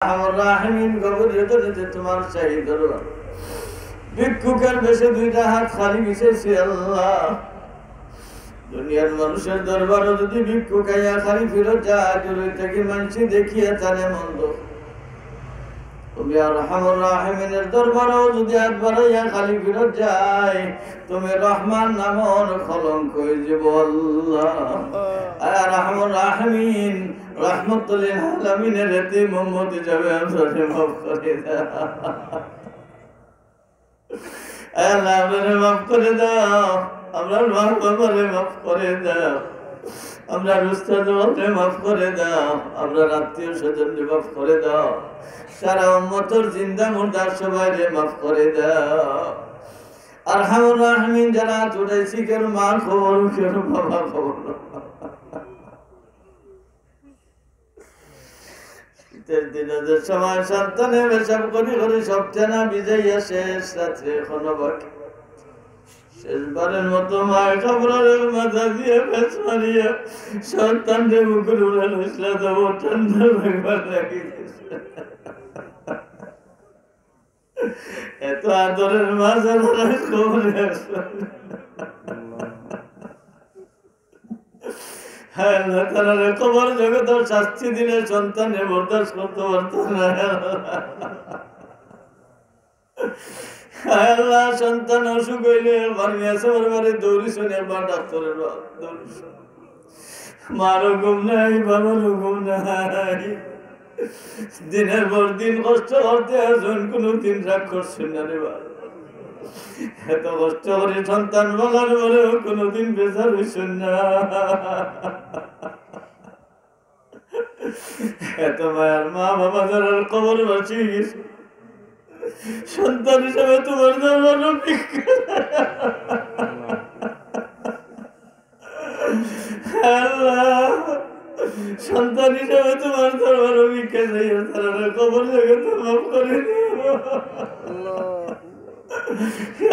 আমার রাহিমিন গভীরতা নিতে তোমার চাই দরবার ভিক্ষুকের বেশে দুইটা হাত খালি মিশেছি আল্লাহ। দুনিয়ার মানুষের দরবারও যদি ভিক্ষুক আইয়া খালি ফিরত যায় দূরে থেকে মানুষই দেখিয়া তারে মন্দ, তুমি আর রহমান রাহিমিনের দরবারও যদি হাত বাড়াইয়া খালি ফিরত যায় তুমি রহমান নামর কলঙ্ক হয়ে যাব আল্লাহ। আর রহমান রাহিমিন রহমতুল আলামিনের এতে মোহাম্মদ যাবে আমাদের মাফ করে দাও আল্লাহ, আমাদের মাফ করে দাও, আমরা মা বাবারে মাফ করে দাও, আমরা উস্তাদকে মাফ করে দাও, আমরা আত্মীয় স্বজনকে মাফ করে দাও, সারা উম্মতের জিন্দা মুর্দার সবাইকে মাফ করে দাও। আরহামুর রাহিমিন যারা উঠাইছি কেন মা খবর কেন বাবা খবর, দিনের সময় সন্তানের বেশাব করি করে সব চেনা বিজাইয়া শেষ রাত্রে এখনো বাকি, শেষবারের মতো মায়ের খবরের মাথা দিয়ে বেশ মারিয়া সন্তানকে মুখের উড়ে লইসলা দেবো ঠান্ডা লাগবার লাগিয়েছে। এত আদরের মাঝে খবরে আসলো তারা খবর জগৎ শাস্তি দিলে সন্তানে বরদাস্ত করতে পারত না। আল্লাহ সন্তান অসুখ হইলে বাড়ি আসে বারে দৌড়িস একবার ডাক্তারের দৌড়িস, মারও ঘুম নাই বাবারও ঘুম নাই, দিনের পর দিন কষ্ট করতে আসুন কোনো দিন রাগ করছেন না রে বাবা, এত কষ্ট করে সন্তান বলার পরেও কোনোদিন বেজার হইছেন না, এত মায়ের মা বাবা যারা কবর বাঁচি সন্তান হিসাবে তোমার সন্তান হিসাবে তোমার দরবার ভিক্ষা চাই, তারা কবর জগতে মাফ করে দিও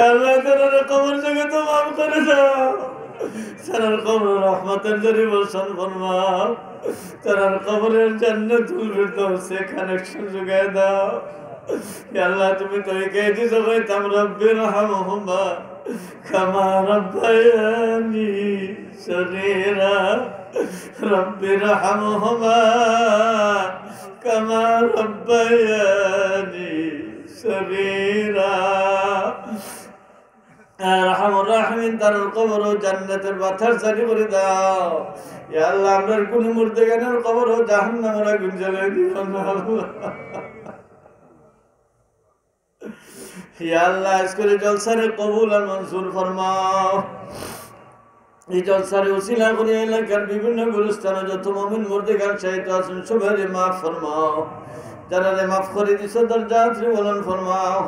আল্লাহ, তারা কবর জগতে মাফ করে দাও, তারার কবর রহমতের জন্য বর্ষণ ফরমাও, তারার কবরের জান্নাতুল ফিরদাউসে কানেকশন যোগায় দাও। আল্লাহ তুমি তো একাই দিছো কইতাম রব্বি রহমহুমা কামা রব্বায়ানি সগীরা, রব্বি রহমহুমা কামা রব্বায়ানি সগীরা। রহমান রাহিমিন তার কবর ও জান্নাতের বাতাস জারি করে দাও। ইয়া আল্লাহ, আমরার কোন মুর্দেগানের কবর ও জাহান্নামের আগুন জ্বালিয়ে দিও না আল্লাহ। ইয়া আল্লাহ, আজকের জলসারে কবুল আর মনসুর ফরমাও। এই জলসারে উসিলা করে এলাকার বিভিন্ন গুরুস্থানে যত মুমিন মুর্দেগান শাহিদ আছেন সবাইকে মাফ ফরমাও, যারা মাফ করে দিছো দরজাত বলন ফরমাও,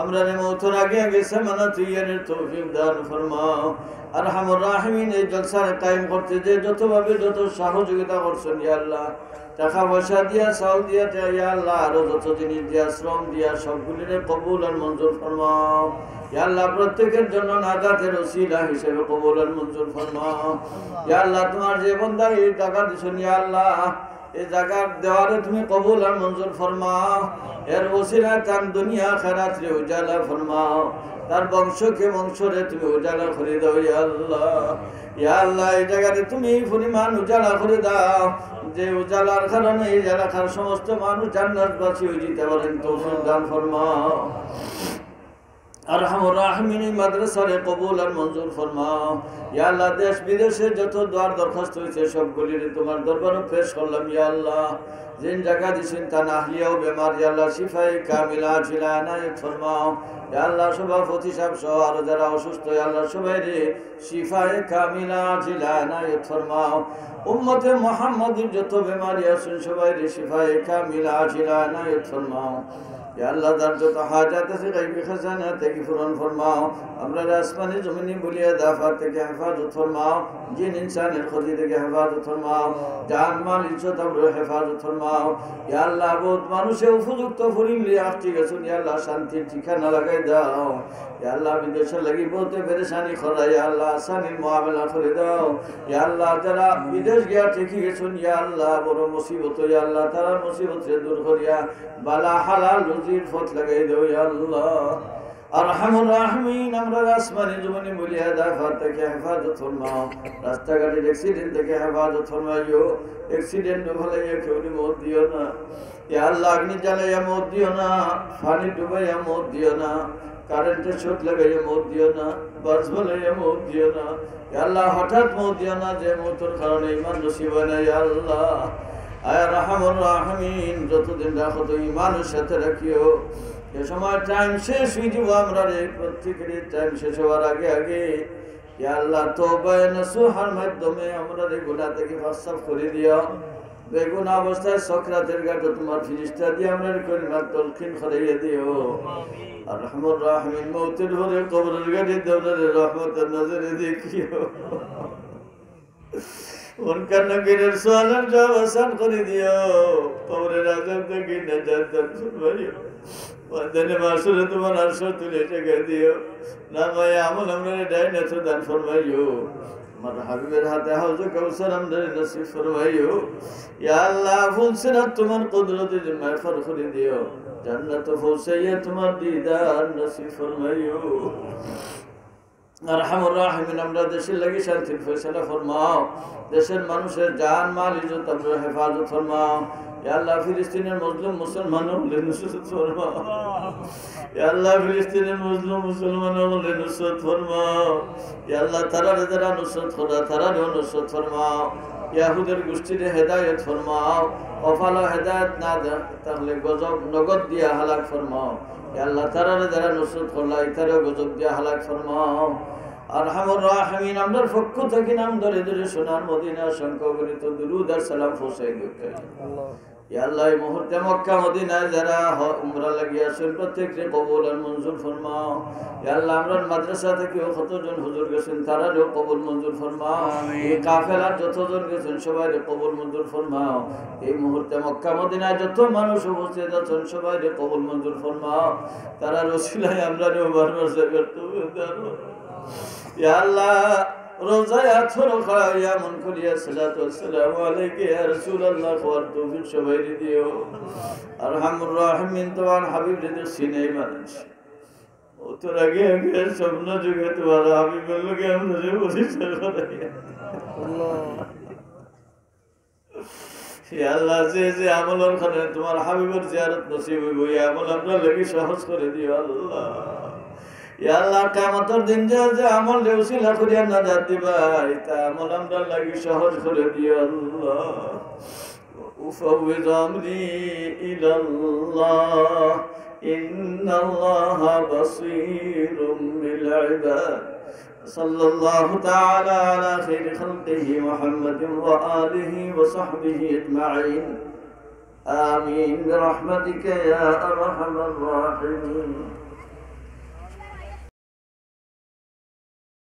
আমরা মৌতের আগে আগে সামানা তুইয়ানের তৌফিক দান ফরমাও। আরহামুর রাহিমিন এই জলসারে কায়েম করতে যে যতভাবে যত সহযোগিতা করছেন ইয়া আল্লাহ, টাকা পয়সা দিয়া চাউল দিয়া ইয়া আল্লাহ আরো যত জিনিস দিয়া শ্রম দিয়া সবগুলিরে কবুল আর মঞ্জুর ফরমাও। ইয়া আল্লাহ, প্রত্যেকের জন্য নাজাতের ওসিলা হিসেবে কবুল আর মঞ্জুর ফরমাও। ইয়া আল্লাহ, তোমার যে বান্দা এই টাকা দিছেন ইয়া আল্লাহ, এই জায়গা দেওয়ারে তুমি কবুল আর মঞ্জুর ফরমাও, এর ওসিলা তার দুনিয়া আখিরাত রে উজালা ফরমাও, তার বংশকে বংশরে তুমি উজালা করে দাও ইয়া আল্লাহ। ইয়া আল্লাহ, এই জায়গাতে তুমি পরিমাণ উজালা করে দাও, যে উজালার কারণে এই এলাকার সমস্ত মানুষ জান্নাতবাসী হয়ে যেতে পারেন তৌফিক দান ফরমাও। আরহামুর রাহিমিন মাদ্রাসারে কবুল আর মঞ্জুর ফরমাও। ইয়া আল্লাহ, দেশ বিদেশে যত দোয়ার দরখাস্ত হয়েছে সবগুলির তোমার দরবারে পেশ করলাম ইয়া আল্লাহ। जिन जगह दिसिन तना ahliya বেমার ইয়া আল্লাহ শিফায়ে কামিলা আজিলা ইনায়াত ফরমাও। ইয়া আল্লাহ সভাপতি সাহেব সহ আরো যারা অসুস্থ ইয়া আল্লাহ সবাইরে শিফায়ে কামিলা আজিলা ইনায়াত ফরমাও। উম্মতে মুহাম্মাদের যত বেমারি আছেন সবাইরে শিফায়ে কামিলা আজিলা ইনায়াত ফরমাও। ইয়া আল্লাহ তার যত হাজাত আছে গায়বী খাজানা থেকে পূরণ ফরমাও আমরা আসমানি জমিনি বলিয়া দাফাত থেকে হেফাজত ফরমাও জিন ইনসানের ক্ষতি থেকে হেফাজত ফরমাও জান মাল ইজ্জত আবরু হেফাজত ফরমাও ইয়া আল্লাহ বহুত মানুষে উপযুক্ত ফরিলি আসতে গেছেন ইয়া আল্লাহ শান্তির ঠিকানা লাগাই দাও ইয়া আল্লাহ বিদেশে লাগি বহুতে পেরেশানি করা ইয়া আল্লাহ আসানির মুআমালা করে দাও ইয়া আল্লাহ যারা বিদেশ গিয়া ঠিকই গেছেন ইয়া আল্লাহ বড় মুসিবত ইয়া আল্লাহ তারা মুসিবতকে দূর করিয়া বালা হালাল রুজির পথ লাগাই দাও ইয়া আল্লাহ আরহামুর রাহিমিন আমরা আসমানি জমিনে বলিয়া দাফাত থেকে হেফাজত ফরমাও রাস্তাঘাটের অ্যাক্সিডেন্ট থেকে হেফাজত ফরমাইও অ্যাক্সিডেন্ট হলে কেউ মত দিও না ইয়া আল্লাহ অগ্নি জ্বালাইয়া মত দিও না পানি ডুবাইয়া মত দিও না কারেন্টের শর্ট লাগাইয়া মত দিও না বাস বলাইয়া মত দিও না ইয়া আল্লাহ হঠাৎ মত দিও না যে মতের কারণে ইমান নসিব হয় না ইয়া আল্লাহ আয় রাহমার রাহিমিন যতদিন রাখো তো ইমানের সাথে রাখিও এ সময় টাইম শেষ হয়ে যাব আমরা রে প্রত্যেকের টাইম শেষ হওয়ার আগে আগে ইয়া আল্লাহ তওবা নসুহার মাধ্যমে আমরা রে গুনাহ থেকে মাফ করে দিও বেগুনা অবস্থায় সকরাতের ঘাটে তোমার ফিরিস্তা দিয়ে আমরা কলিমা তলকিন করাইয়া দিও আর রহমান রাহিমিন মউতের ভরে কবরের ঘাটে দেওয়ার রহমতের নজরে দেখিও উনকার নগরের সোয়ালের জবাব আসান করে দিও কবরের আযাব থেকে নাজাত দান ফরমাইও ওয়াদানে মাসুরে তোমার আরশ তুলে রেখে দিও নামায়ে আমল আমরা ডাইনাত দান ফরমাইও আমার হাবিবের হাতে হাউজে কাউসার আমাদের নসিব ফরমাইও ইয়া আল্লাহ ফুলসিরাত তোমার কুদরতে জিম্মায় ফর করে দিও জান্নাত পৌঁছাইয়া তোমার দিদার নসিব ফরমাইও আরহামুর রাহিমিন আমরা দেশের লাগি শান্তির ফয়সালা ফরমাও দেশের মানুষের জান মাল ইজ্জত আমরা হেফাজত ফরমাও ইয়া আল্লাহ ফিলিস্তিনের মুসলিম মুসলমানদের নুসরত ফরমাও ইয়া আল্লাহ ফিলিস্তিনের মুসলিম মুসলমানদের নুসরত ফরমাও ইয়া আল্লাহ তারারে যারা নুসরত করা তারারে নুসরত ফরমাও ইয়াহুদের গোষ্ঠীর হেদায়েত ফরমাও কফালো হেদায়েত না দেন তাহলে গজব নগদ দিয়া হালাক ফরমাও ইয়া আল্লাহ তারারে যারা নুসরত করলা ইতারেও গজব দিয়া হালাক ফরমাও আরহামুর রাহিমিন আমরার পক্ষ থেকে নাম ধরে ধরে সোনার মদিনা সংখ্যাগণিত দুরূদ আর সালাম পৌঁছাই দিও আল্লাহ ইয়া আল্লাহ এই মুহূর্তে মক্কা মদিনায় যারা উমরা লাগিয়েছেন প্রত্যেককে কবুল আর মঞ্জুর ফরমাও ইয়া আল্লাহ আমরার মাদ্রাসা থেকে কতজন হুজুর গেছেন তারারও কবুল মঞ্জুর ফরমাও এই কাফেলার যতজন গেছেন সবাইরে কবুল মঞ্জুর ফরমাও এই মুহূর্তে মক্কা মদিনায় যত মানুষ উপস্থিত আছেন সবাইরে কবুল মঞ্জুর ফরমাও তারা রসিলায় আমরারও বারবার জায়গা তুমি দাও ইয়া আল্লাহ রোজায় আছর খায়া মন করিয়া সালাতু ওয়াসসালামু আলাইকা ইয়া রাসূলুল্লাহ ওয়া তৌফিক সবাই দিও আরহামুর রাহিমিন তোমার হাবিব রে সিনাই মানুষ ও তোর আগে আগে স্বপ্ন যুগে তোমার হাবিবের লগে আমরা যে পরিচয় করাইয়া আল্লাহ ইয়া আল্লাহ যে আমলের কারণে তোমার হাবিবের জিয়ারত নসিব হইব এই আমল আমরা লাগি সহজ করে দিও আল্লাহ ইয়া আল্লাহ কিয়ামতের দিন যে আমল দেউসিলা করিয়া নাজাত দিবা এটা আমল আমরা লাগি সহজ করে দিও আল্লাহ উফাউযু আমরি ইলাল্লাহ ইন্নাল্লাহা বাসীরুম বিল ইবাদ সাল্লাল্লাহু তাআলা আলা খাইরি খালকিহি মুহাম্মাদিন ওয়া আলিহি ওয়া সাহবিহি আজমাইন আমিন বিরহমাতিকা ইয়া আরহামার রাহিমিন